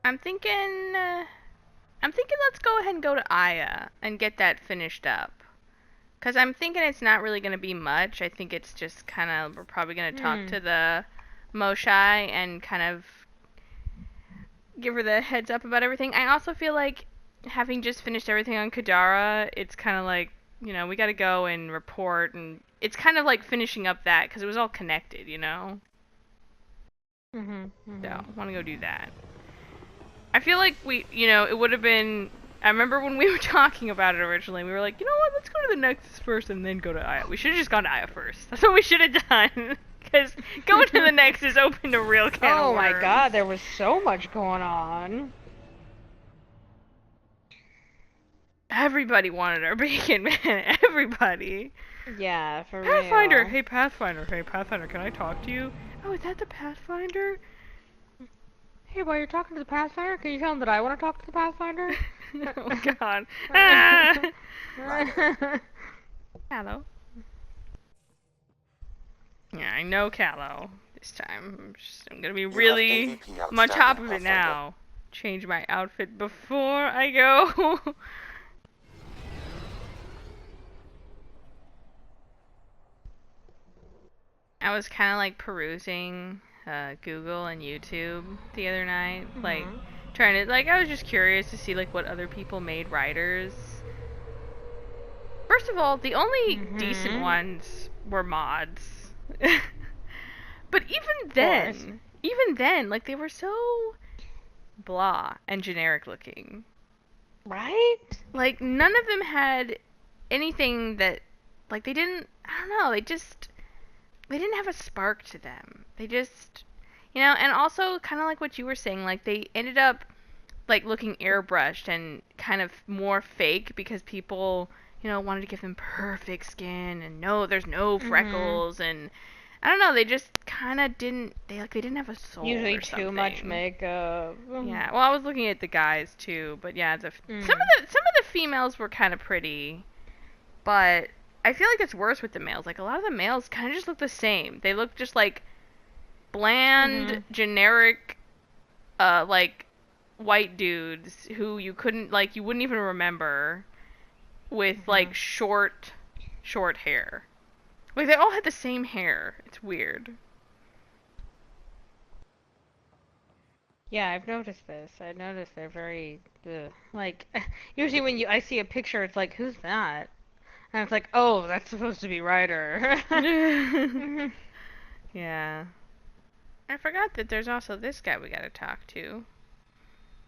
I'm thinking, let's go ahead and go to Aya and get that finished up. Because I'm thinking it's not really going to be much. I think it's just kind of, we're probably going to talk to the Moshai and kind of give her the heads up about everything. I also feel like, having just finished everything on Kadara, it's kind of like, we got to go and report, and it's kind of like finishing up that, because it was all connected, So, I want to go do that. I feel like it would have been... I remember when we were talking about it originally, we were like, you know what, let's go to the Nexus first and then go to Aya. We should have just gone to Aya first. That's what we should have done. Because going to the Nexus opened a real can of worms. Oh my god, there was so much going on. Everybody wanted our bacon, man. Everybody. Yeah, for Pathfinder. real. Hey, Pathfinder. Hey, Pathfinder, can I talk to you? Oh, is that the Pathfinder? Hey, while you're talking to the Pathfinder, can you tell him that I want to talk to the Pathfinder? Oh, God. Ah! Callow. Yeah, I know Callow this time. I'm gonna be really on top of it now. Change my outfit before I go. I was kind of like perusing Google and YouTube the other night, like trying to, I was just curious to see like what other people made writers. First of all, the only decent ones were mods. But even then, like, they were so blah and generic looking. Right? Like, none of them had anything that, like, I don't know, they didn't have a spark to them. They just, and also kind of like what you were saying, like, they ended up, like, looking airbrushed and kind of more fake because people, wanted to give them perfect skin and there's no freckles and I don't know, they just kind of didn't, they didn't have a soul. Usually or something. too much makeup. Yeah, well, I was looking at the guys too, but yeah, some of the females were kind of pretty, but I feel like it's worse with the males. Like, a lot of the males kind of just look the same. They look just like bland, generic, like, white dudes who you wouldn't even remember with like short hair. Like, they all had the same hair. It's weird. Yeah, I've noticed this. I noticed they're very, like, usually when I see a picture, it's like, who's that? And it's like, oh, that's supposed to be Ryder. Yeah. I forgot that there's also this guy we gotta talk to.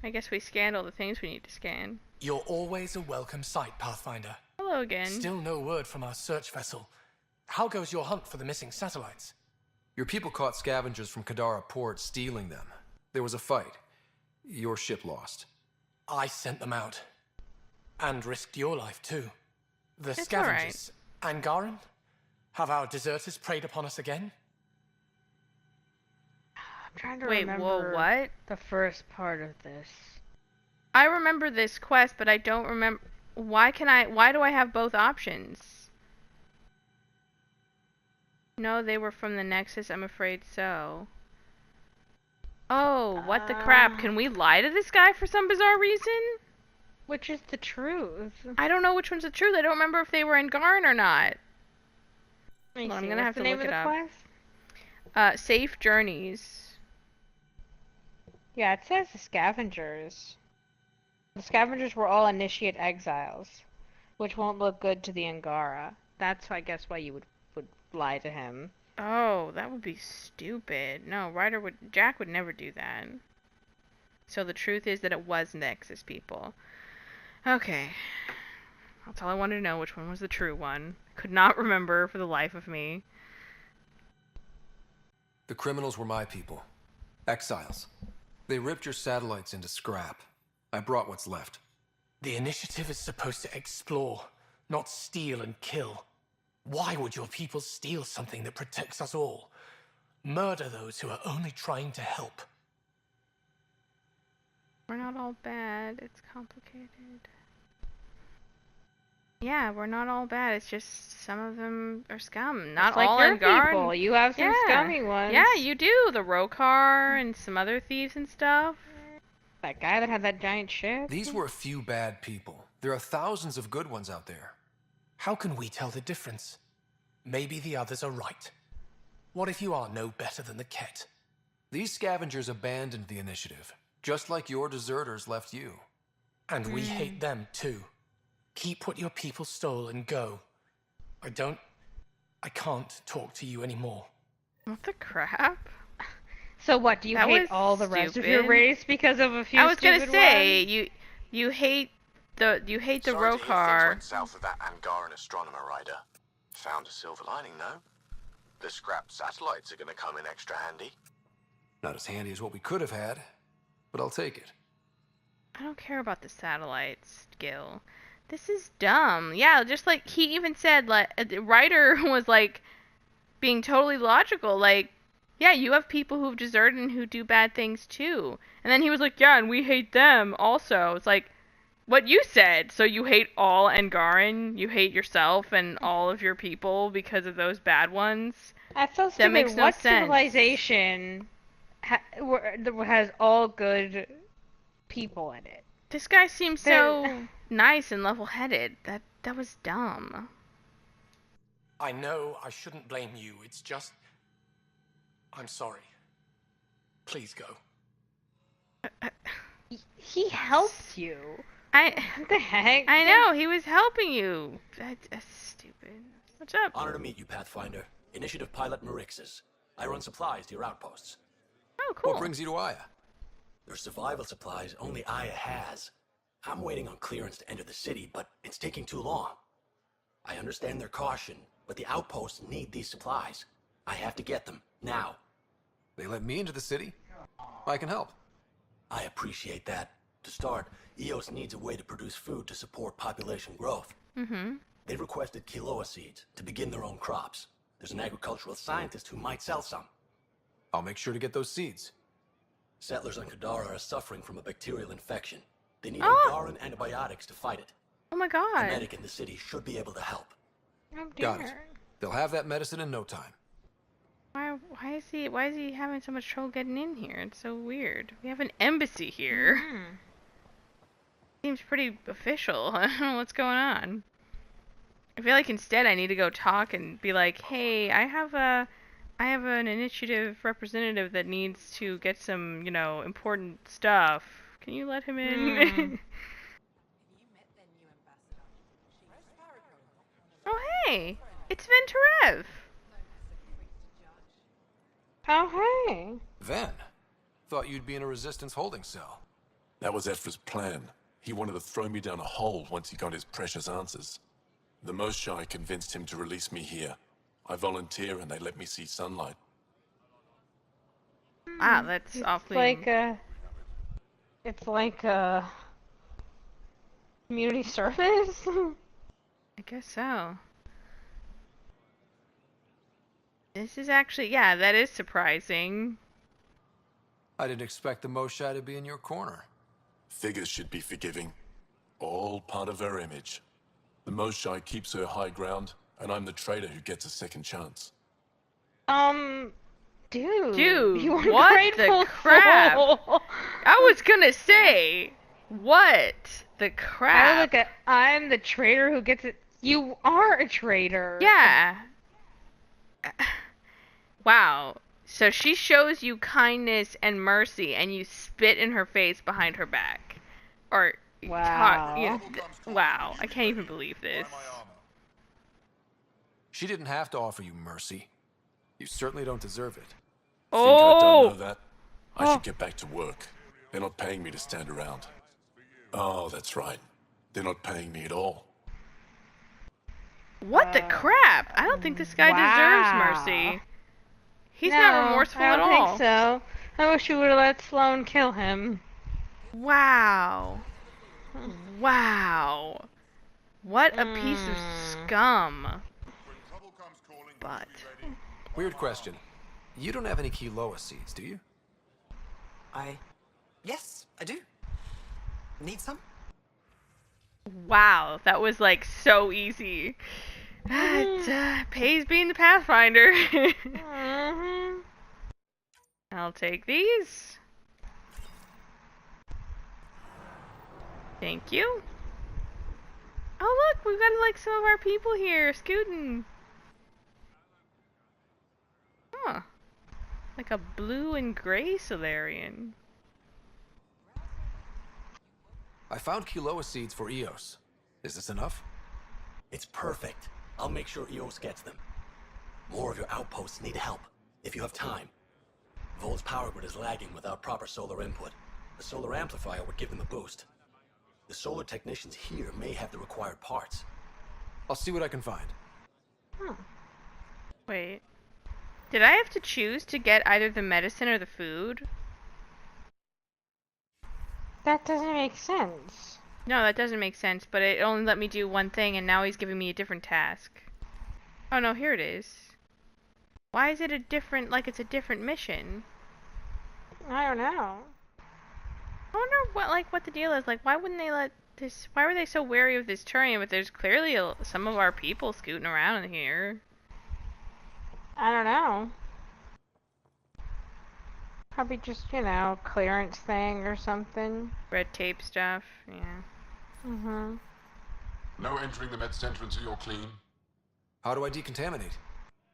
I guess we scanned all the things we need to scan. You're always a welcome sight, Pathfinder. Hello again. Still no word from our search vessel. How goes your hunt for the missing satellites? Your people caught scavengers from Kadara port stealing them. There was a fight. Your ship lost. I sent them out. And risked your life, too. The It's scavengers. Angaran? Have our deserters preyed upon us again? I'm trying to Wait, remember whoa, what? the first part of this. I remember this quest, but I don't remember. Why do I have both options? No, they were from the Nexus, I'm afraid so. Oh, what the crap? Can we lie to this guy for some bizarre reason? Which is the truth? I don't know which one's the truth. I don't remember if they were in Garn or not. Well, I'm gonna have to look it up. Quest? Safe Journeys. Yeah, it says the scavengers. The scavengers were all initiate exiles, which won't look good to the Angara. That's, I guess, why you would lie to him. Oh, that would be stupid. No, Jack would never do that. So the truth is that it was Nexus people. Okay. That's all I wanted to know, which one was the true one. Could not remember for the life of me. The criminals were my people. Exiles. They ripped your satellites into scrap. I brought what's left. The initiative is supposed to explore, not steal and kill. Why would your people steal something that protects us all? Murder those who are only trying to help. We're not all bad. It's complicated. Yeah, we're not all bad. It's just some of them are scum. Not It's like all your in Garn. people. You have some scummy ones. Yeah, you do. The Rokar and some other thieves and stuff. That guy that had that giant ship? These were a few bad people. There are thousands of good ones out there. How can we tell the difference? Maybe the others are right. What if you are no better than the Ket? These scavengers abandoned the initiative, just like your deserters left you. And we hate them too. Keep what your people stole and go. I can't talk to you anymore. What the crap? So what, do you That hate was all the rest of your stupid. race because of a few I was gonna stupid say ones? you hate the Sorry to hear things Rokar. went south of that Angaran astronomer rider. Found a silver lining, though. The scrapped satellites are gonna come in extra handy. Not as handy as what we could have had, but I'll take it. I don't care about the satellites, Gil. This is dumb. Yeah, just like he even said, like the writer was like being totally logical. Like, yeah, you have people who've deserted and who do bad things too. And then he was like, yeah, and we hate them also. It's like what you said. So you hate all Angaran, you hate yourself and all of your people because of those bad ones. That's so stupid. That makes no What sense. civilization has all good people in it? This guy seems They're- so nice and level-headed. That was dumb. I know I shouldn't blame you. It's just... I'm sorry. Please go. He helped you. I What the heck? know, he was helping you. That's stupid. What's up? Honor to meet you, Pathfinder. Initiative Pilot Marixus. I run supplies to your outposts. Oh, cool. What brings you to Aya? There's survival supplies only Aya has. I'm waiting on clearance to enter the city, but it's taking too long. I understand their caution, but the outposts need these supplies. I have to get them, now. They let me into the city. I can help. I appreciate that. To start, EOS needs a way to produce food to support population growth. Mm-hmm. They've requested quinoa seeds to begin their own crops. There's an agricultural scientist who might sell some. I'll make sure to get those seeds. Settlers on Kadara are suffering from a bacterial infection. They need Oh. Angaran antibiotics to fight it. Oh my A god. medic in the city should be able to help. Oh, Got it. dear. They'll have that medicine in no time. Why is he having so much trouble getting in here? It's so weird. We have an embassy here. Hmm. Seems pretty official. I don't know what's going on. I feel like instead I need to go talk and be like, hey, I have an initiative representative that needs to get some, important stuff. Can you let him in? Oh, hey! It's Venturev! Oh, hey. Ven, thought you'd be in a resistance holding cell. That was Ephra's plan. He wanted to throw me down a hole once he got his precious answers. The Most Shy convinced him to release me here. I volunteer and they let me see sunlight. Wow, that's awfully... It's like a community service. I guess so. This is actually, yeah, that is surprising. I didn't expect the Most Shy to be in your corner. Figures should be forgiving. All part of her image. The Most Shy keeps her high ground, and I'm the traitor who gets a second chance. Dude, Dude, you what the ungrateful crap? soul. I was gonna say, what the crap? I'm the traitor who gets it. You are a traitor. Yeah. Wow. So she shows you kindness and mercy, and you spit in her face behind her back. Or Wow. wow. I can't even believe this. She didn't have to offer you mercy. You certainly don't deserve it. Think I don't Oh. know that? I should get back to work. They're not paying me to stand around. Oh, that's right. They're not paying me at all. What the crap? I don't think this guy Wow. deserves mercy. He's No, not remorseful I at don't all. think so. I wish you would have let Sloane kill him. Wow. Wow. What a piece of scum. But Weird question. You don't have any quinoa seeds, do you? Yes, I do. Need some? wow, that was like so easy. It pays being the Pathfinder. Mhm. I'll take these. Thank you. Oh look, we've got like some of our people here scooting. Huh. Like a blue and gray Solarian. I found Quiloa seeds for Eos. Is this enough? It's perfect. I'll make sure Eos gets them. More of your outposts need help, if you have time. Vol's power grid is lagging without proper solar input. The solar amplifier would give them a boost. The solar technicians here may have the required parts. I'll see what I can find. Wait. Did I have to choose to get either the medicine or the food? That doesn't make sense. No, that doesn't make sense, but it only let me do one thing, and now he's giving me a different task. Oh no, here it is. Why is it a different, like it's a different mission? I don't know. I wonder what the deal is. Like, why wouldn't they let this, why were they so wary of this Turian, but there's clearly some of our people scooting around in here. I don't know. Probably just, you know, clearance thing or something. Red tape stuff, yeah. No entering the med center until you're clean. How do I decontaminate?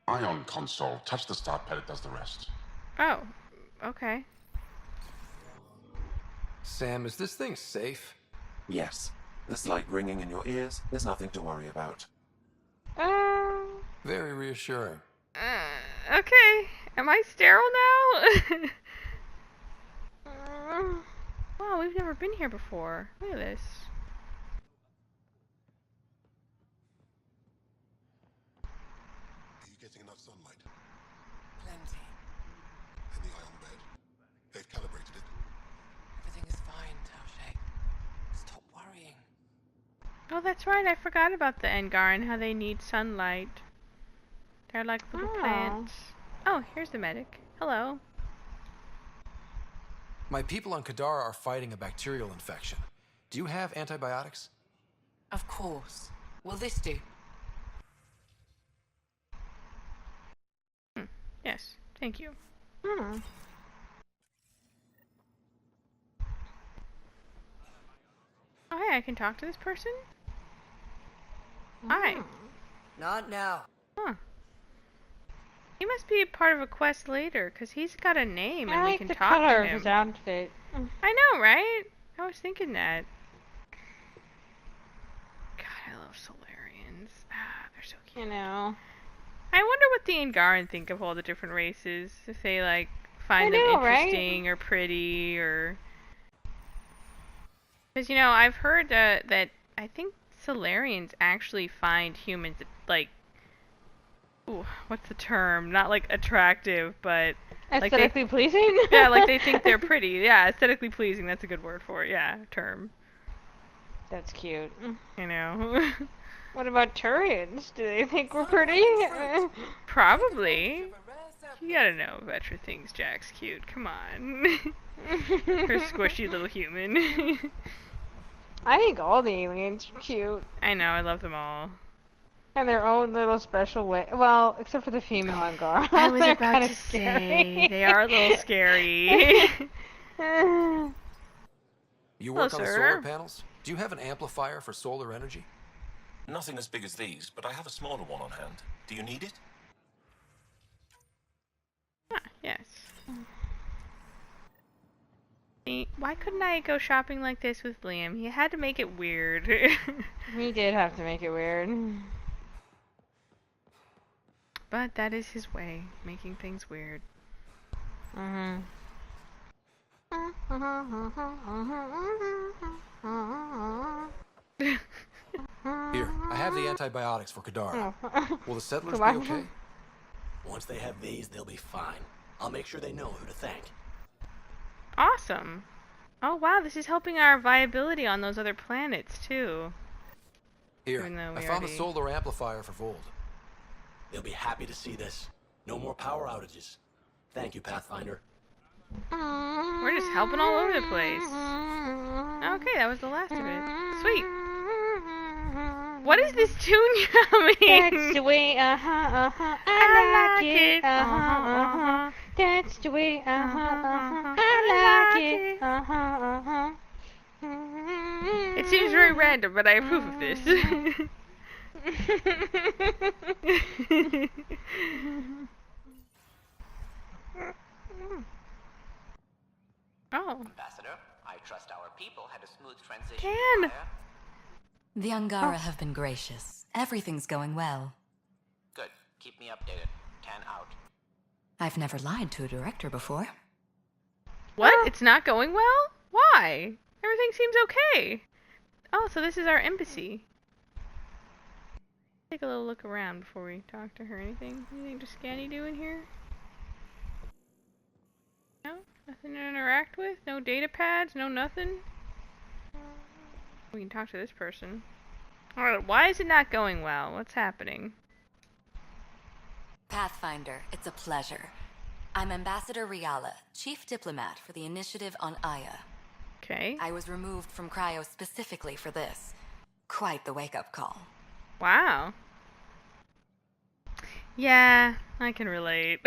Ion console. Touch the start pad, it does the rest. Oh, okay. Sam, is this thing safe? Yes. The slight ringing in your ears, there's nothing to worry about. Very reassuring. Okay. Am I sterile now? Wow, we've never been here before. Look at this. Are you getting enough sunlight? Plenty. In the ion bed? They've calibrated it. Everything is fine, Tohden. Stop worrying. Oh, that's right. I forgot about the Engar and how they need sunlight. They're like little plants. Oh, here's the medic. Hello. My people on Kadara are fighting a bacterial infection. Do you have antibiotics? Of course. Will this do? Yes, thank you. Oh, hey, I can talk to this person? Hi. Not now. Huh. He must be part of a quest later, because he's got a name and I we like can the talk color to of him. his outfit. I know, right? I was thinking that. God, I love Solarians. Ah, they're so cute. You know. I wonder what the Angaran think of all the different races. If they, like, find I them know, right? interesting or pretty or... Because, you know, I've heard that I think Solarians actually find humans, like... Ooh, what's the term? Not, like, attractive, but... Aesthetically pleasing? Yeah, like they think they're pretty. Yeah, aesthetically pleasing. That's a good word for it. Yeah, term. That's cute. You know. What about Turians? Do they think we're pretty? Probably. You gotta know Vetra thinks Jack's cute. Come on. Her squishy little human. I think all the aliens are cute. I know. I love them all. And their own little special way. Well, except for the female Angar. I was They're about kinda to scary. say they are a little scary. You work on the sir. solar panels? Do you have an amplifier for solar energy? Nothing as big as these, but I have a smaller one on hand. Do you need it? Ah, yes. See, why couldn't I go shopping like this with Liam? He had to make it weird. We did have to make it weird. But that is his way, making things weird. Here, I have the antibiotics for Kadara. Will the settlers be Come on. okay? Once they have these, they'll be fine. I'll make sure they know who to thank. Awesome. Oh wow, this is helping our viability on those other planets too. Here, Even though I we found the already- solar amplifier for Vold. They'll be happy to see this. No more power outages. Thank you, Pathfinder. We're just helping all over the place. Okay, that was the last of it. Sweet. What is this tune humming? That's the way, I like it, That's the way, I like it, It seems very random, but I approve of this. Oh. Ambassador, I trust our people had a smooth transition. Tan! The Angara have been gracious. Everything's going well. Good. Keep me updated. Tan out. I've never lied to a director before. What? It's not going well? Why? Everything seems okay. Oh, so this is our embassy. Take a little look around before we talk to her. Anything to Scanny do in here? No? Nothing to interact with? No data pads? No nothing? We can talk to this person. Alright, why is it not going well? What's happening? Pathfinder, it's a pleasure. I'm Ambassador Riala, Chief Diplomat for the Initiative on Aya. Okay. I was removed from Cryo specifically for this. Quite the wake-up call. Wow. Yeah, I can relate.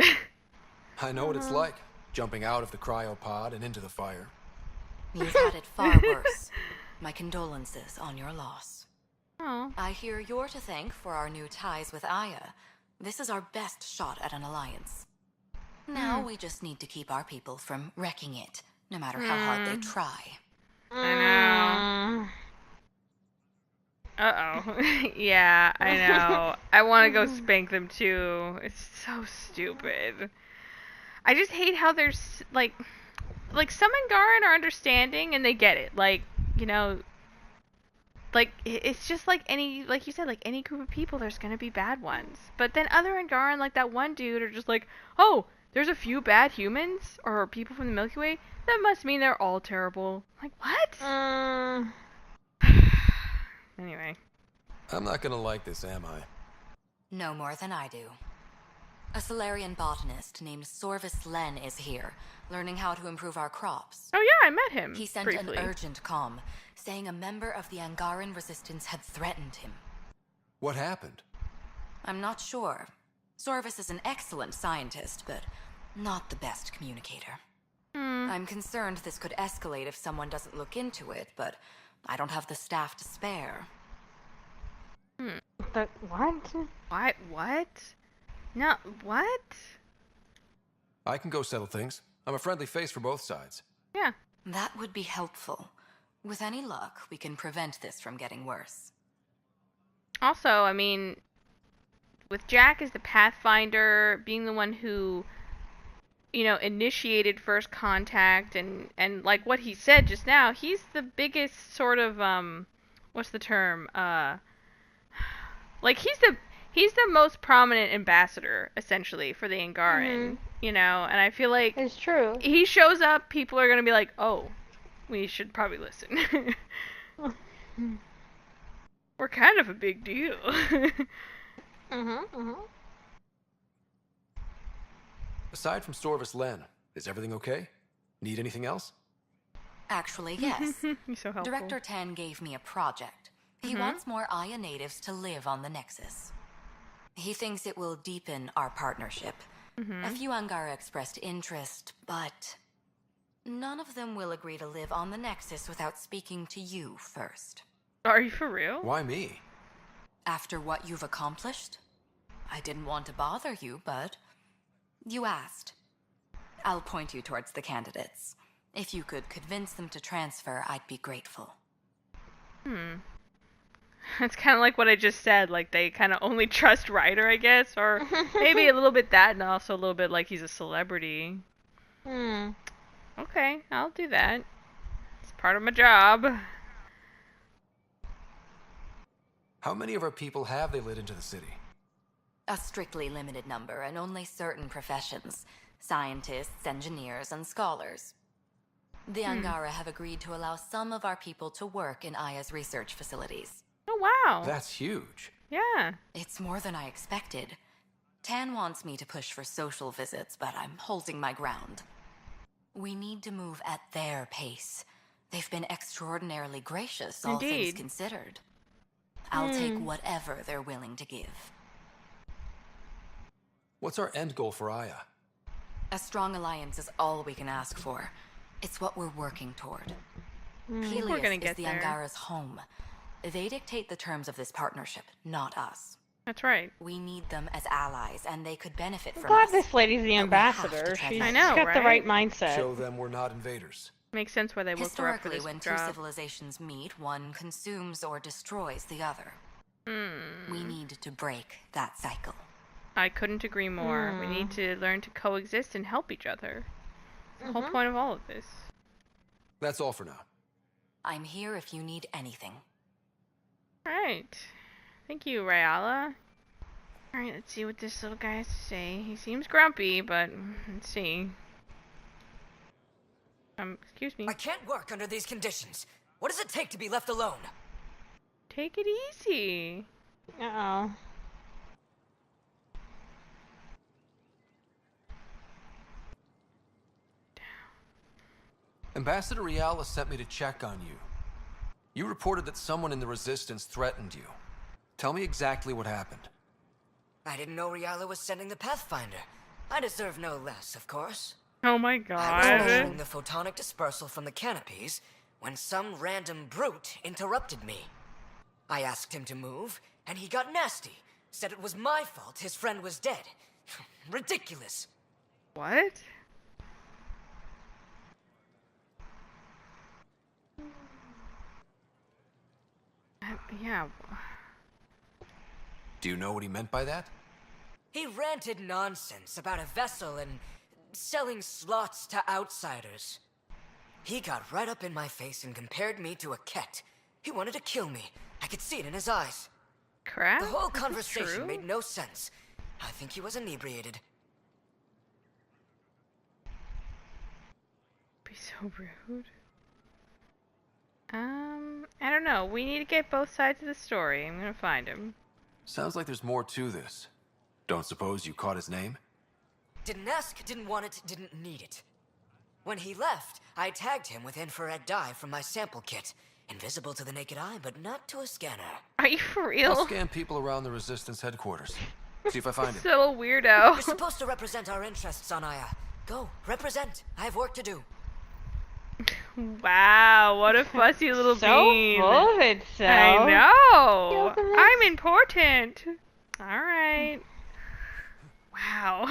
I know what it's like, jumping out of the cryopod and into the fire. You've had it far worse. My condolences on your loss. Oh. I hear you're to thank for our new ties with Aya. This is our best shot at an alliance. Now we just need to keep our people from wrecking it, no matter how hard they try. I know. Uh-oh. Yeah, I know. I want to go spank them too. It's so stupid. I just hate how there's, like some Angaran are understanding and they get it. Like, you know, like, it's just like like you said, like any group of people, there's gonna be bad ones. But then other Angaran, like that one dude, are just like, oh, there's a few bad humans or people from the Milky Way. That must mean they're all terrible. Like, what? Anyway. I'm not gonna like this, am I? No more than I do. A Solarian botanist named Sorvis Len is here, learning how to improve our crops. Oh yeah, I met him. He sent briefly. an urgent comm, saying a member of the Angaran resistance had threatened him. What happened? I'm not sure. Sorvis is an excellent scientist, but not the best communicator. I'm concerned this could escalate if someone doesn't look into it, but I don't have the staff to spare. But what? What? No, what? I can go settle things. I'm a friendly face for both sides. Yeah. That would be helpful. With any luck, we can prevent this from getting worse. Also, I mean, with Jack as the Pathfinder, being the one who, you know, initiated first contact, and like what he said just now, he's the biggest sort of, what's the term? Like, he's the most prominent ambassador, essentially, for the Angaran, you know, and I feel like It's true. he shows up, people are gonna be like, oh, we should probably listen. We're kind of a big deal. Aside from Sorvis Len, is everything okay? Need anything else? Actually, yes. He's so helpful. Director Tan gave me a project. He wants more Aya natives to live on the Nexus. He thinks it will deepen our partnership. A few Angara expressed interest, but none of them will agree to live on the Nexus without speaking to you first. Are you for real? Why me? After what you've accomplished? I didn't want to bother you, but you asked. I'll point you towards the candidates. If you could convince them to transfer, I'd be grateful. That's kind of like what I just said. Like, they kind of only trust Ryder, I guess. Or maybe a little bit that, and also a little bit like he's a celebrity. Okay, I'll do that. It's part of my job. How many of our people have they let into the city? A strictly limited number, and only certain professions. Scientists, engineers, and scholars. The Angara have agreed to allow some of our people to work in Aya's research facilities. Oh, wow. That's huge. Yeah. It's more than I expected. Tan wants me to push for social visits, but I'm holding my ground. We need to move at their pace. They've been extraordinarily gracious, all things considered. I'll take whatever they're willing to give. What's our end goal for Aya? A strong alliance is all we can ask for. It's what we're working toward. We're gonna Helios is get the there. Angara's home. They dictate the terms of this partnership, not us. That's right. We need them as allies, and they could benefit I'm from glad us. this lady's the But we have to ambassador. tread She's lightly. I know, got the right right? mindset. Show them we're not invaders. Makes sense why they look her up for Historically, this when two job. civilizations meet, one consumes or destroys the other. We need to break that cycle. I couldn't agree more. We need to learn to coexist and help each other. It's the whole point of all of this. That's all for now. I'm here if you need anything. Alright. Thank you, Rayala. Alright, let's see what this little guy has to say. He seems grumpy, but let's see. Excuse me. I can't work under these conditions. What does it take to be left alone? Take it easy. Uh-oh. Ambassador Riala sent me to check on you. You reported that someone in the Resistance threatened you. Tell me exactly what happened. I didn't know Riala was sending the Pathfinder. I deserve no less, of course. Oh my I was god. measuring the photonic dispersal from the canopies when some random brute interrupted me. I asked him to move, and he got nasty. Said it was my fault his friend was dead. Ridiculous. What? Yeah. Do you know what he meant by that? He ranted nonsense about a vessel and selling slots to outsiders. He got right up in my face and compared me to a ket. He wanted to kill me. I could see it in his eyes. Crap? The whole Is this conversation true? made no sense. I think he was inebriated. Be so rude. I don't know. We need to get both sides of the story. I'm gonna find him. Sounds like there's more to this. Don't suppose you caught his name? Didn't ask, didn't want it, didn't need it. When he left, I tagged him with infrared dye from my sample kit. Invisible to the naked eye, but not to a scanner. Are you for real? I'll scan people around the Resistance headquarters. See if I find This him. little weirdo. You're supposed to represent our interests on Aya. Go, represent. I have work to do. Wow, what a fussy little So bean. full of itself. I know. Look at this. I'm important. All right. Wow.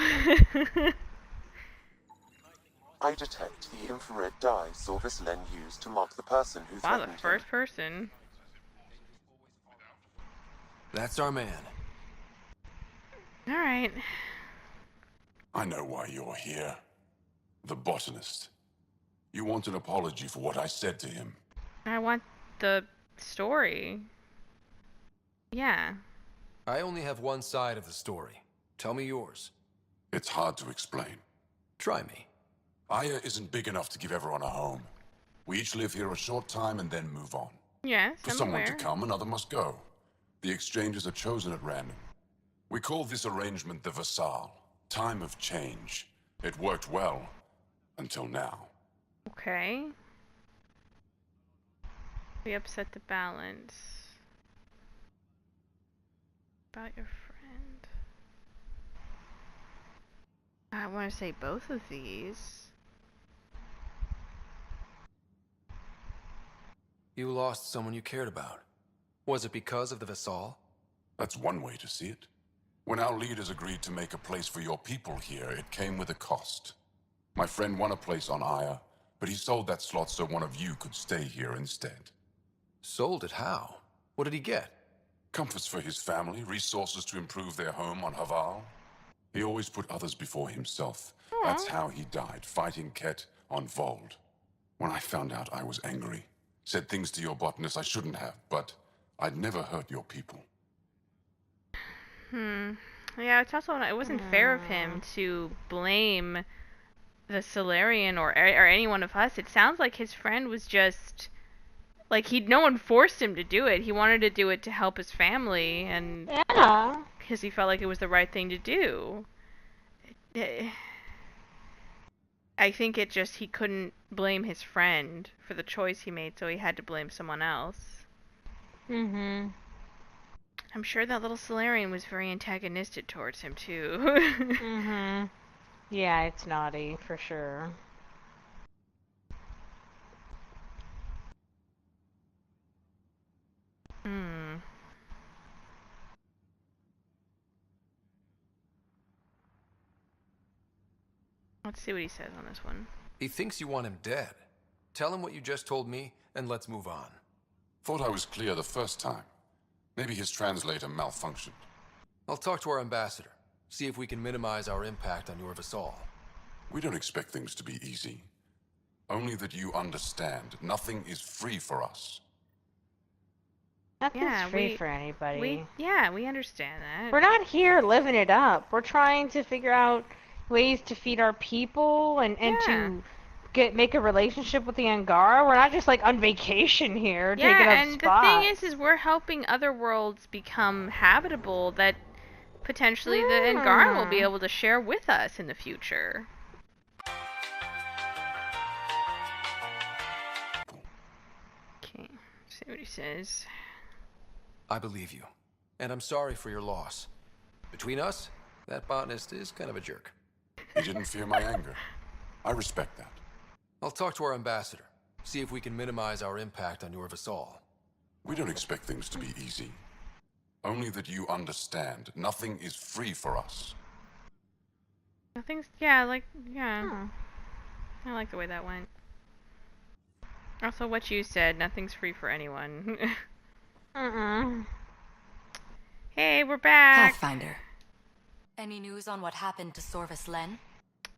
I detect the infrared dye Silvis Len used to mark the person who Wow, the threatened first him. person. That's our man. All right. I know why you're here. The botanist. You want an apology for what I said to him. I want the story. Yeah. I only have one side of the story. Tell me yours. It's hard to explain. Try me. Aya isn't big enough to give everyone a home. We each live here a short time and then move on. Yes, For I'm someone aware. to come, another must go. The exchanges are chosen at random. We call this arrangement the Vassal. Time of change. It worked well. Until now. Okay. We upset the balance. About your friend. I want to say both of these. You lost someone you cared about. Was it because of the Vassal? That's one way to see it. When our leaders agreed to make a place for your people here, it came with a cost. My friend won a place on Aya, but he sold that slot so one of you could stay here instead. Sold it how? What did he get? Comforts for his family, resources to improve their home on Haval. He always put others before himself. That's how he died, fighting Ket on Vold. When I found out, I was angry. Said things to your botanist I shouldn't have, but I'd never hurt your people. Yeah, it's also it wasn't fair of him to blame the Solarian or any one of us. It sounds like his friend was just like no one forced him to do it. He wanted to do it to help his family and Yeah. because he felt like it was the right thing to do. I think he couldn't blame his friend for the choice he made, so he had to blame someone else. Mm-hmm. I'm sure that little Solarian was very antagonistic towards him too. Mm-hmm. Yeah, it's naughty, for sure. Hmm. Let's see what he says on this one. He thinks you want him dead. Tell him what you just told me, and let's move on. Thought I was clear the first time. Maybe his translator malfunctioned. I'll talk to our ambassador. See if we can minimize our impact on your Vassal. We don't expect things to be easy. Only that you understand, nothing is free for us. Nothing's free for anybody. We understand that. We're not here living it up. We're trying to figure out ways to feed our people and to make a relationship with the Angara. We're not just like on vacation here taking up spots. And the thing is we're helping other worlds become habitable that potentially the Angara will be able to share with us in the future. Okay, see what he says. I believe you, and I'm sorry for your loss. Between us, that botanist is kind of a jerk. He didn't fear my anger. I respect that. I'll talk to our ambassador. See if we can minimize our impact on your Vassal. We don't expect things to be easy. Only that you understand, nothing is free for us. Nothing's, I like the way that went. Also, what you said, nothing's free for anyone. Hey, we're back. Pathfinder. Any news on what happened to Sorvis Len?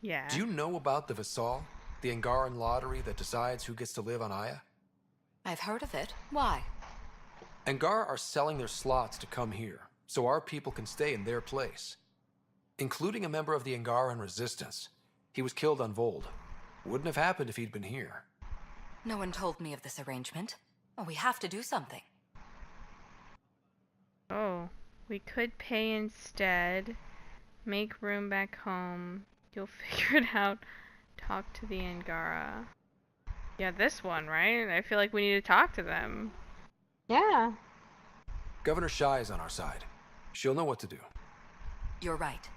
Yeah. Do you know about the Vassal? The Angaran lottery that decides who gets to live on Aya? I've heard of it. Why? Angara are selling their slots to come here, so our people can stay in their place. Including a member of the Angaran resistance. He was killed on Vold. Wouldn't have happened if he'd been here. No one told me of this arrangement. We have to do something. Oh, we could pay instead. Make room back home. You'll figure it out. Talk to the Angara. Yeah, this one, right? I feel like we need to talk to them. Yeah. Governor Shai is on our side. She'll know what to do. You're right.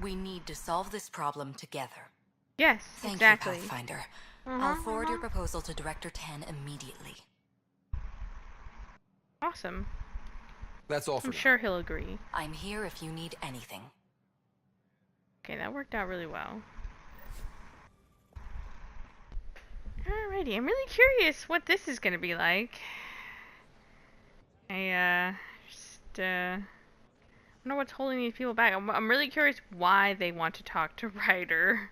We need to solve this problem together. Yes, Thank exactly. you, Pathfinder. I'll forward your proposal to Director 10 immediately. Awesome. That's all for I'm now. sure he'll agree. I'm here if you need anything. Okay, that worked out really well. Alrighty, I'm really curious what this is gonna be like. I wonder what's holding these people back. I'm really curious why they want to talk to Ryder.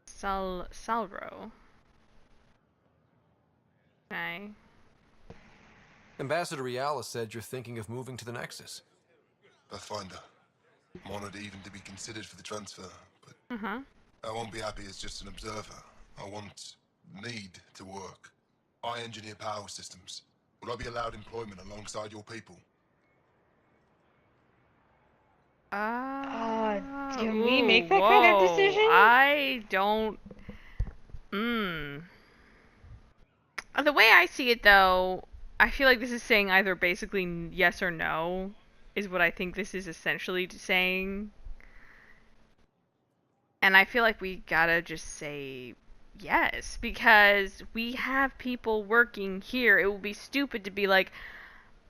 Salro. Okay. Ambassador Riala said you're thinking of moving to the Nexus. Pathfinder. I'm honored even to be considered for the transfer, but I won't be happy as just an observer. I need to work. I engineer power systems. Will I be allowed employment alongside your people? Can we make that kind of decision? I don't... The way I see it, though, I feel like this is saying either basically yes or no, is what I think this is essentially saying. And I feel like we gotta just say yes, because we have people working here. It would be stupid to be like,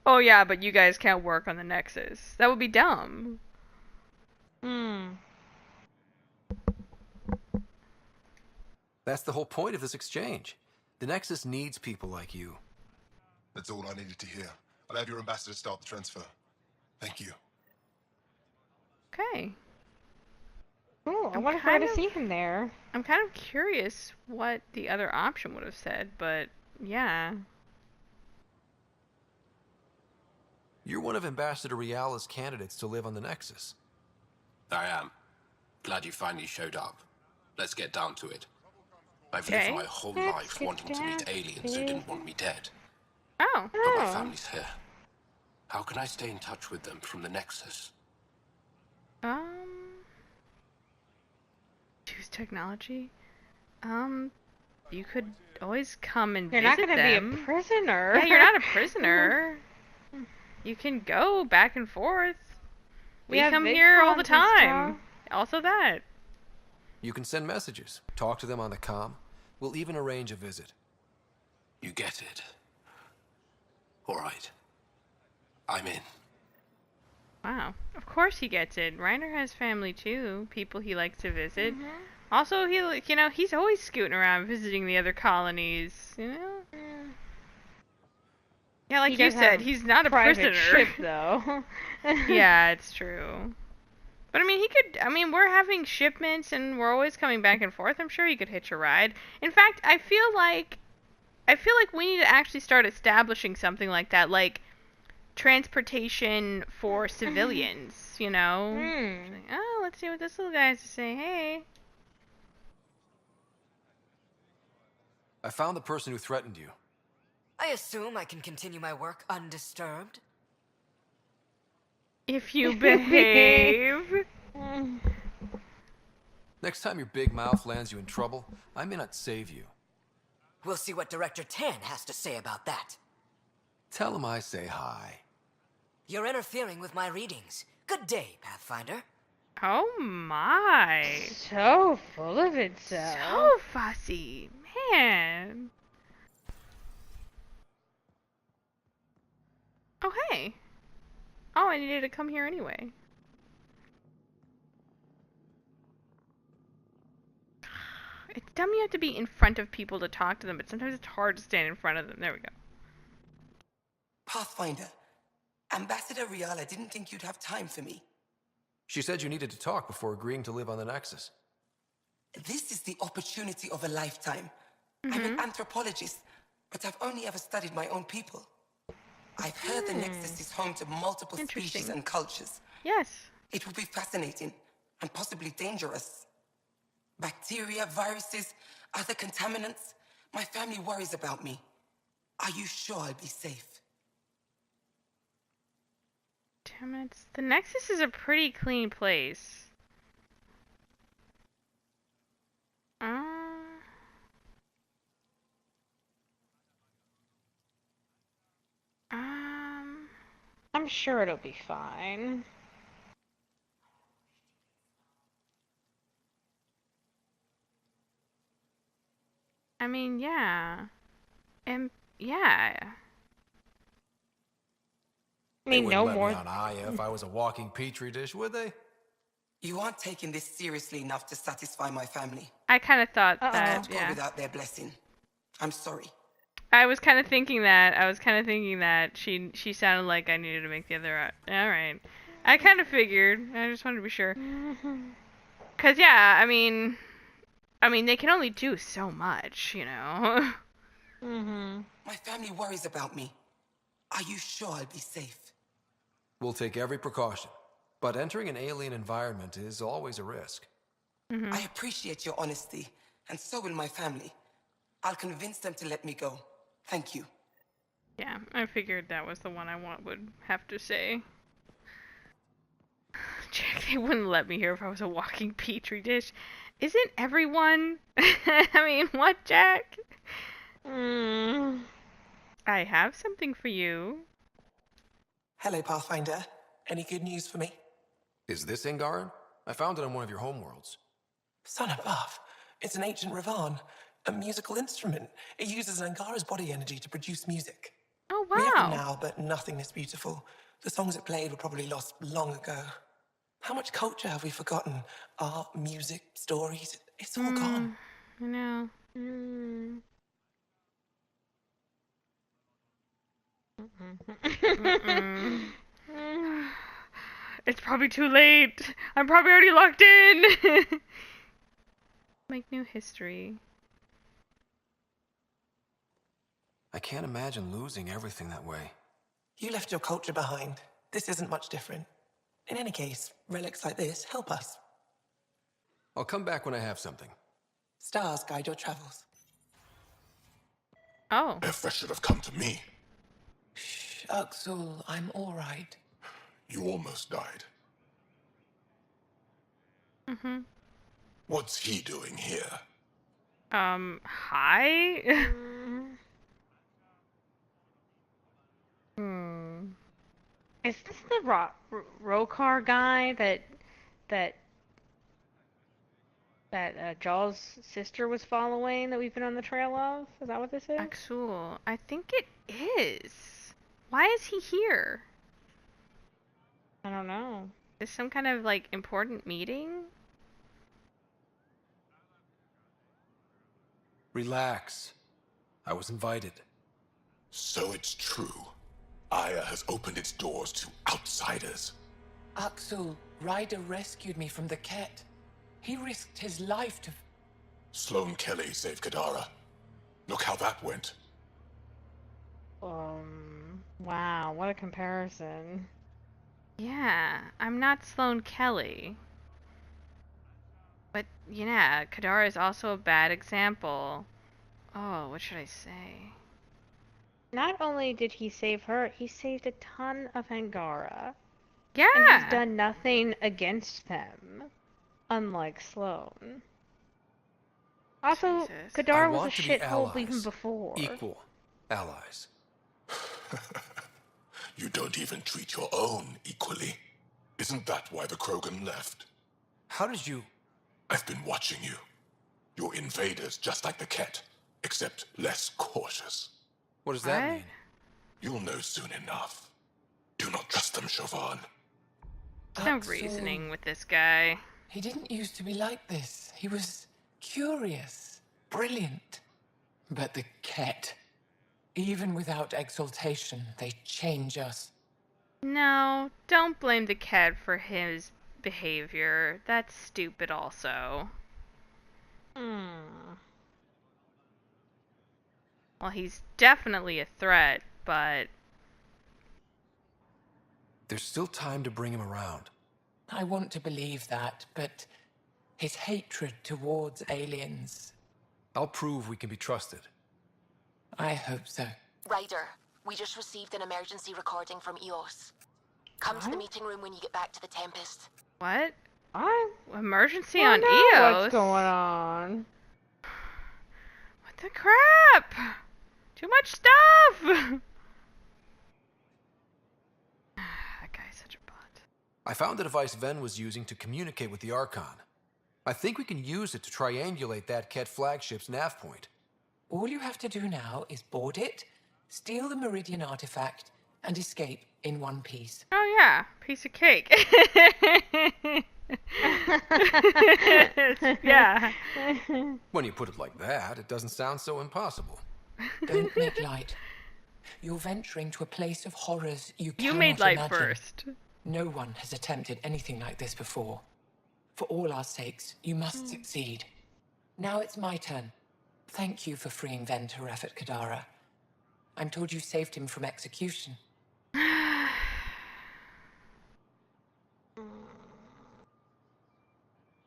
oh yeah, but you guys can't work on the Nexus. That would be dumb. That's the whole point of this exchange. The Nexus needs people like you. That's all I needed to hear. I'll have your ambassador start the transfer. Thank you. Okay. Cool. I wonder how to see him there. I'm kind of curious what the other option would have said, but yeah. You're one of Ambassador Riala's candidates to live on the Nexus. I am. Glad you finally showed up. Let's get down to it. I've lived my whole life wanting to meet aliens who didn't want me dead. Oh. But my family's here. How can I stay in touch with them from the Nexus? Choose technology? You could always come and You're visit not gonna them. be a prisoner. Yeah, you're not a prisoner. You can go back and forth. We come here all the time. Also that. You can send messages, talk to them on the comm. We'll even arrange a visit. You get it. All right. I'm in. Wow. Of course he gets it. Reiner has family too. People he likes to visit. Also, he's always scooting around visiting the other colonies, Yeah, like you said, he's not a private prisoner. ship, though. Yeah, it's true. But we're having shipments and we're always coming back and forth. I'm sure he could hitch a ride. In fact, I feel like we need to actually start establishing something like that, like transportation for civilians, Like, oh, let's see what this little guy has to say. Hey. I found the person who threatened you. I assume I can continue my work undisturbed? If you behave. Next time your big mouth lands you in trouble, I may not save you. We'll see what Director Tan has to say about that. Tell him I say hi. You're interfering with my readings. Good day, Pathfinder. Oh my. So full of itself. So fussy. Man. Oh, hey. Oh, I needed to come here anyway. It's dumb you have to be in front of people to talk to them, but sometimes it's hard to stand in front of them. There we go. Pathfinder, Ambassador Riala didn't think you'd have time for me. She said you needed to talk before agreeing to live on the Nexus. This is the opportunity of a lifetime. I'm an anthropologist, but I've only ever studied my own people. I've heard the Nexus is home to multiple species and cultures. Yes. It will be fascinating and possibly dangerous. Bacteria, viruses, other contaminants. My family worries about me. Are you sure I'll be safe? Damn it. The Nexus is a pretty clean place. I'm sure it'll be fine. Yeah. Yeah. They wouldn't let me on Aya if I was a walking petri dish, would they? You aren't taking this seriously enough to satisfy my family. I kind of thought I that, can't go without their blessing. I'm sorry. I was kind of thinking that. She sounded like I needed to make the other. Alright. I kind of figured. I just wanted to be sure. Because, yeah, they can only do so much, My family worries about me. Are you sure I'll be safe? We'll take every precaution, but entering an alien environment is always a risk. I appreciate your honesty, and so will my family. I'll convince them to let me go. Thank you. Yeah, I figured that was the one I would have to say. Jack, they wouldn't let me here if I was a walking petri dish. Isn't everyone? What, Jack? I have something for you. Hello, Pathfinder. Any good news for me? Is this Angaran? I found it on one of your homeworlds. Son above. It's an ancient Ravan. A musical instrument. It uses Angara's body energy to produce music. Oh, wow. We have them now, but nothing this beautiful. The songs it played were probably lost long ago. How much culture have we forgotten? Art, music, stories. It's all gone. I know. It's probably too late. I'm probably already locked in. Make new history. I can't imagine losing everything that way. You left your culture behind. This isn't much different. In any case, relics like this help us. I'll come back when I have something. Stars guide your travels. Oh. If I should have come to me. Shh, Uxul, I'm all right. You almost died. Mm-hmm. What's he doing here? Hi? Is this the Rokar guy that that Jaw's sister was following that we've been on the trail of? Is that what this is? Axul. I think it is. Why is he here? I don't know. Is some kind of like important meeting? Relax. I was invited. So it's true. Aya has opened its doors to outsiders. Axul, Ryder rescued me from the Ket. He risked his life to... Sloane Kelly saved Kadara. Look how that went. Wow, what a comparison. Yeah, I'm not Sloane Kelly. But, yeah, Kadara is also a bad example. Oh, what should I say? Not only did he save her, he saved a ton of Angara. Yeah! And he's done nothing against them, unlike Sloane. Also, Jesus. Kadara was a shithole even before. Equal allies. You don't even treat your own equally. Isn't that why the Krogan left? How did you... I've been watching you. You're invaders just like the Ket, except less cautious. What does that mean? You'll know soon enough. Do not trust them, Chauvin. No reasoning with this guy. He didn't used to be like this. He was curious, brilliant. But the Ket, even without exaltation, they change us. No, don't blame the cat for his behavior. That's stupid also. Well, he's definitely a threat, but... There's still time to bring him around. I want to believe that, but his hatred towards aliens... I'll prove we can be trusted. I hope so. Ryder, we just received an emergency recording from EOS. Come to the meeting room when you get back to the Tempest. What? I Emergency don't on know EOS? what's going on? What the crap? Too much stuff! That guy's such a butt. I found the device Ven was using to communicate with the Archon. I think we can use it to triangulate that Ket flagship's nav point. All you have to do now is board it, steal the Meridian artifact, and escape in one piece. Oh yeah, piece of cake. Yeah. When you put it like that, it doesn't sound so impossible. Don't make light. You're venturing to a place of horrors you cannot You made light imagine. first. No one has attempted anything like this before. For all our sakes, you must succeed. Now it's my turn. Thank you for freeing Ven Teref at Kadara. I'm told you saved him from execution.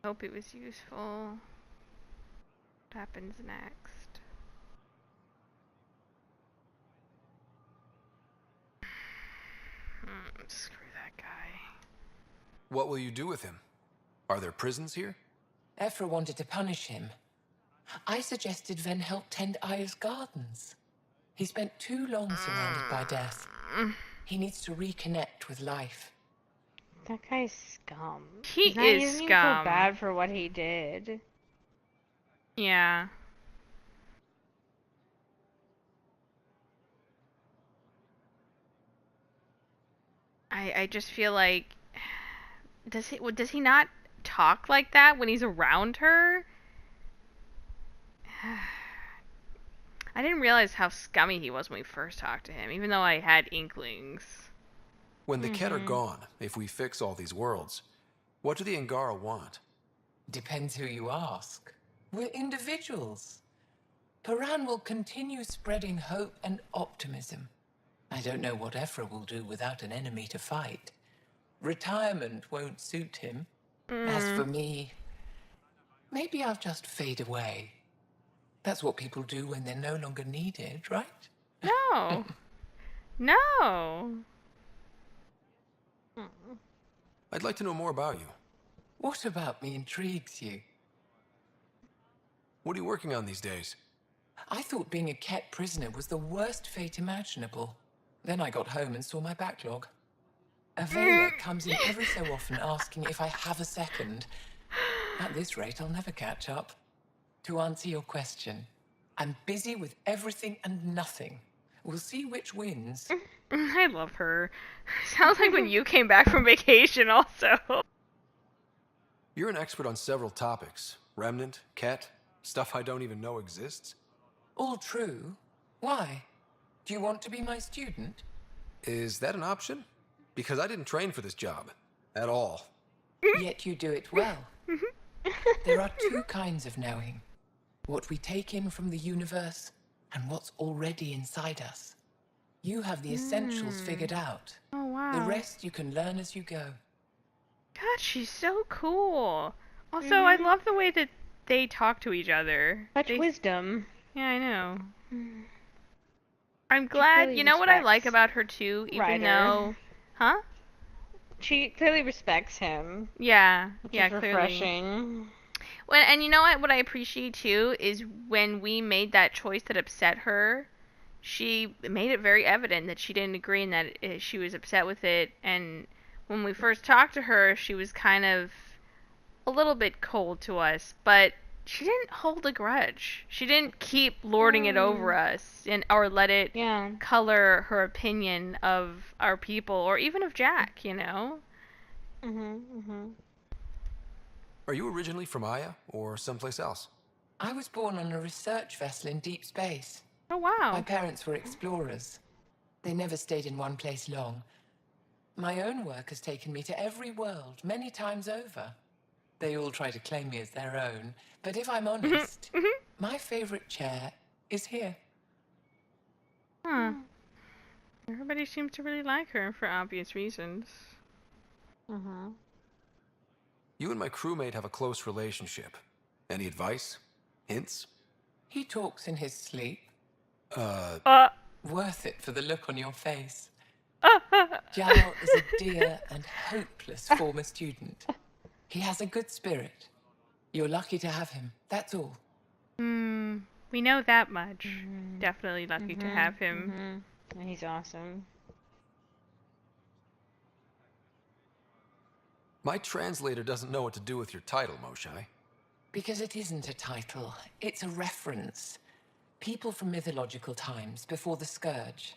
Hope it was useful. What happens next? Screw that guy. What will you do with him? Are there prisons here? Ephra wanted to punish him. I suggested Ven help tend Aya's gardens. He spent too long surrounded by death. He needs to reconnect with life. That guy's scum. He Doesn't is feel scum. bad for what he did. Yeah. I just feel like does he not talk like that when he's around her? I didn't realize how scummy he was when we first talked to him, even though I had inklings. When the Ket are gone, if we fix all these worlds, what do the Angara want? Depends who you ask. We're individuals. Paran will continue spreading hope and optimism. I don't know what Ephra will do without an enemy to fight. Retirement won't suit him. As for me, maybe I'll just fade away. That's what people do when they're no longer needed, right? No. No. I'd like to know more about you. What about me intrigues you? What are you working on these days? I thought being a Ket prisoner was the worst fate imaginable. Then I got home and saw my backlog. A Vela comes in every so often asking if I have a second. At this rate, I'll never catch up. To answer your question, I'm busy with everything and nothing. We'll see which wins. I love her. Sounds like when you came back from vacation also. You're an expert on several topics. Remnant, Ket, stuff I don't even know exists. All true. Why? Do you want to be my student? Is that an option? Because I didn't train for this job. At all. Yet you do it well. There are two kinds of knowing. What we take in from the universe, and what's already inside us. You have the essentials figured out. Oh, wow. The rest you can learn as you go. God, she's so cool. Also, I love the way that they talk to each other. Such wisdom. Yeah, I know. I'm glad. Really you know what I like respects about her too, even Ryder. though, huh? She clearly respects him. Yeah, Which yeah, is clearly. refreshing. Well, and you know what? What I appreciate too is when we made that choice that upset her, she made it very evident that she didn't agree and that she was upset with it. And when we first talked to her, she was kind of a little bit cold to us, but she didn't hold a grudge. She didn't keep lording it over us or let it color her opinion of our people or even of Jack, you know? Are you originally from Aya or someplace else? I was born on a research vessel in deep space. Oh, wow. My parents were explorers. They never stayed in one place long. My own work has taken me to every world, many times over. They all try to claim me as their own, but if I'm honest, my favorite chair is here. Huh. Everybody seems to really like her for obvious reasons. You and my crewmate have a close relationship. Any advice? Hints? He talks in his sleep. Worth it for the look on your face. Jal is a dear and hopeless former student. He has a good spirit. You're lucky to have him, that's all. We know that much. Definitely lucky to have him. He's awesome. My translator doesn't know what to do with your title, Moshai. Because it isn't a title, it's a reference. People from mythological times, before the Scourge.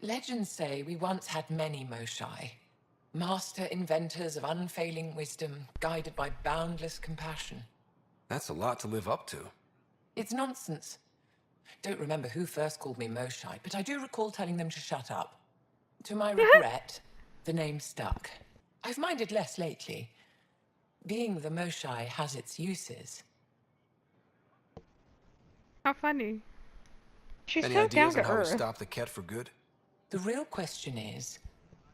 Legends say we once had many Moshai. Master inventors of unfailing wisdom, guided by boundless compassion. That's a lot to live up to. It's nonsense. Don't remember who first called me Moshai, but I do recall telling them to shut up. To my regret, the name stuck. I've minded less lately. Being the Moshai has its uses. How funny. She's Any so ideas down on to how we earth. stop the Ket for good? The real question is,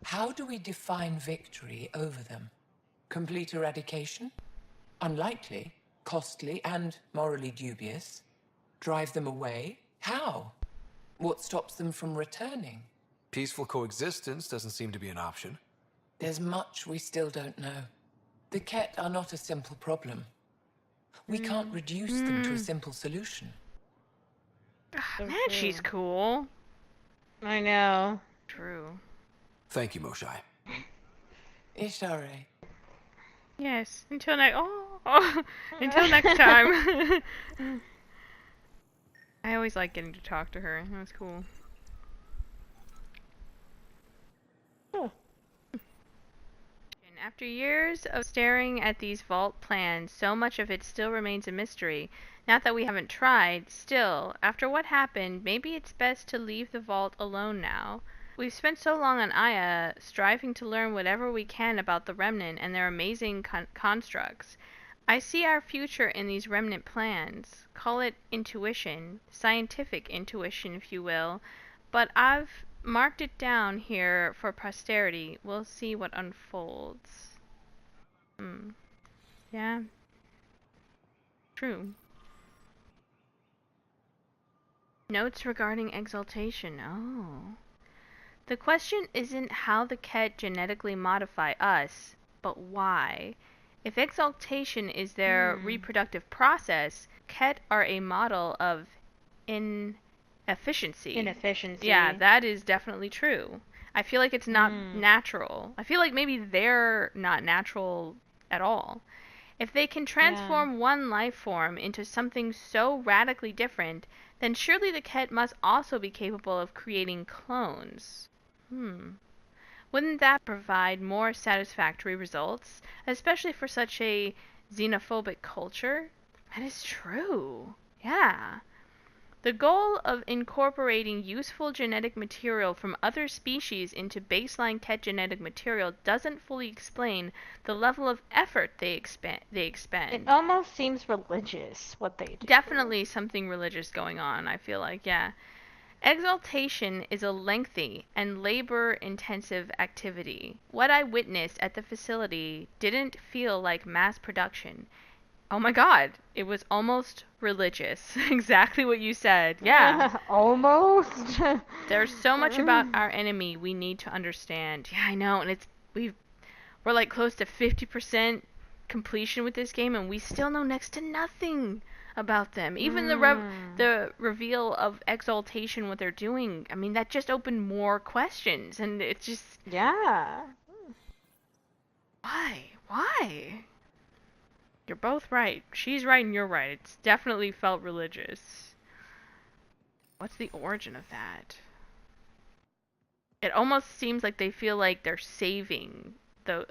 how do we define victory over them? Complete eradication? Unlikely, costly, and morally dubious. Drive them away? How? What stops them from returning? Peaceful coexistence doesn't seem to be an option. There's much we still don't know. The Ket are not a simple problem. We can't reduce them to a simple solution. Man, she's cool. I know. True. Thank you, Moshai. Ishare. Yes. Until until next time. I always like getting to talk to her. That was cool. After years of staring at these vault plans, so much of it still remains a mystery. Not that we haven't tried, still, after what happened, maybe it's best to leave the vault alone now. We've spent so long on Aya, striving to learn whatever we can about the Remnant and their amazing constructs. I see our future in these Remnant plans. Call it intuition, scientific intuition if you will, but I've marked it down here for posterity. We'll see what unfolds. Yeah. True. Notes regarding exaltation. Oh. The question isn't how the Ket genetically modify us, but why. If exaltation is their reproductive process, Ket are a model of inefficiency. Yeah, that is definitely true. I feel like it's not natural. I feel like maybe they're not natural at all. If they can transform one life form into something so radically different, then surely the Ket must also be capable of creating clones. Wouldn't that provide more satisfactory results, especially for such a xenophobic culture? That is true. Yeah. The goal of incorporating useful genetic material from other species into baseline Ket genetic material doesn't fully explain the level of effort they expend. It almost seems religious, what they do. Definitely something religious going on, I feel like, yeah. Exaltation is a lengthy and labor-intensive activity. What I witnessed at the facility didn't feel like mass production. Oh my god, it was almost religious. Exactly what you said. Yeah. Almost. There's so much about our enemy we need to understand. Yeah, I know, and we're like close to 50% completion with this game, and we still know next to nothing about them. Even the reveal of Exaltation, what they're doing, I mean, that just opened more questions, and it's just... Yeah. Why? You're both right. She's right and you're right. It's definitely felt religious. What's the origin of that? It almost seems like they feel like they're saving the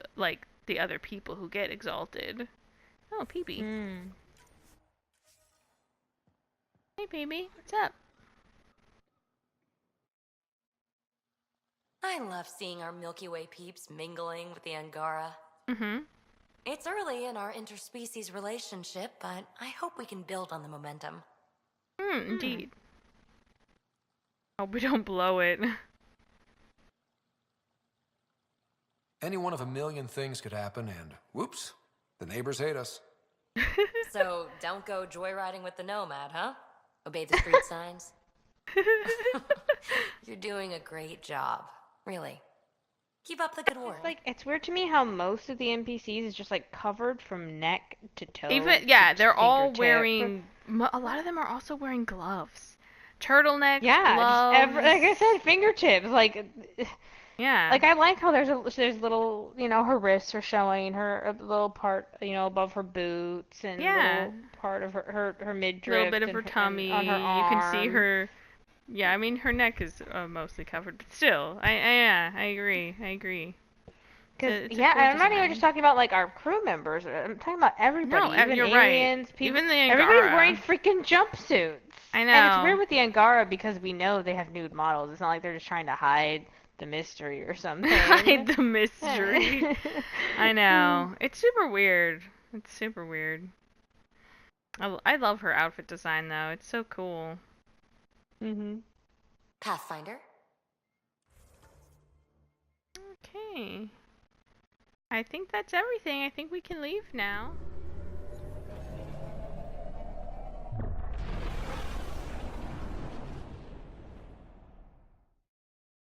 other people who get exalted. Oh, Peepee. Hey, Peepee. What's up? I love seeing our Milky Way peeps mingling with the Angara. Mm-hmm. It's early in our interspecies relationship, but I hope we can build on the momentum. Indeed. Hope we don't blow it. Any one of a million things could happen, and whoops, the neighbors hate us. So, don't go joyriding with the Nomad, huh? Obey the street signs? You're doing a great job. Really. Keep up the good work. It's weird to me how most of the NPCs is just covered from neck to toe. They're all wearing... A lot of them are also wearing gloves. Turtlenecks, gloves. Like I said, fingertips. Yeah. I like how there's little, her wrists are showing, her a little part, above her boots, and a little part of her midriff. A little bit of her tummy. On her arm. You can see her... Yeah, I mean, her neck is mostly covered, but still, I agree. I'm not even just talking about our crew members. I'm talking about everybody. No, even you're aliens, right. people. Even the Angara. Everybody's wearing freaking jumpsuits. I know. And it's weird with the Angara because we know they have nude models. It's not like they're just trying to hide the mystery or something. Hide the mystery. I know. It's super weird. I love her outfit design though. It's so cool. Pathfinder? Okay. I think that's everything. I think we can leave now.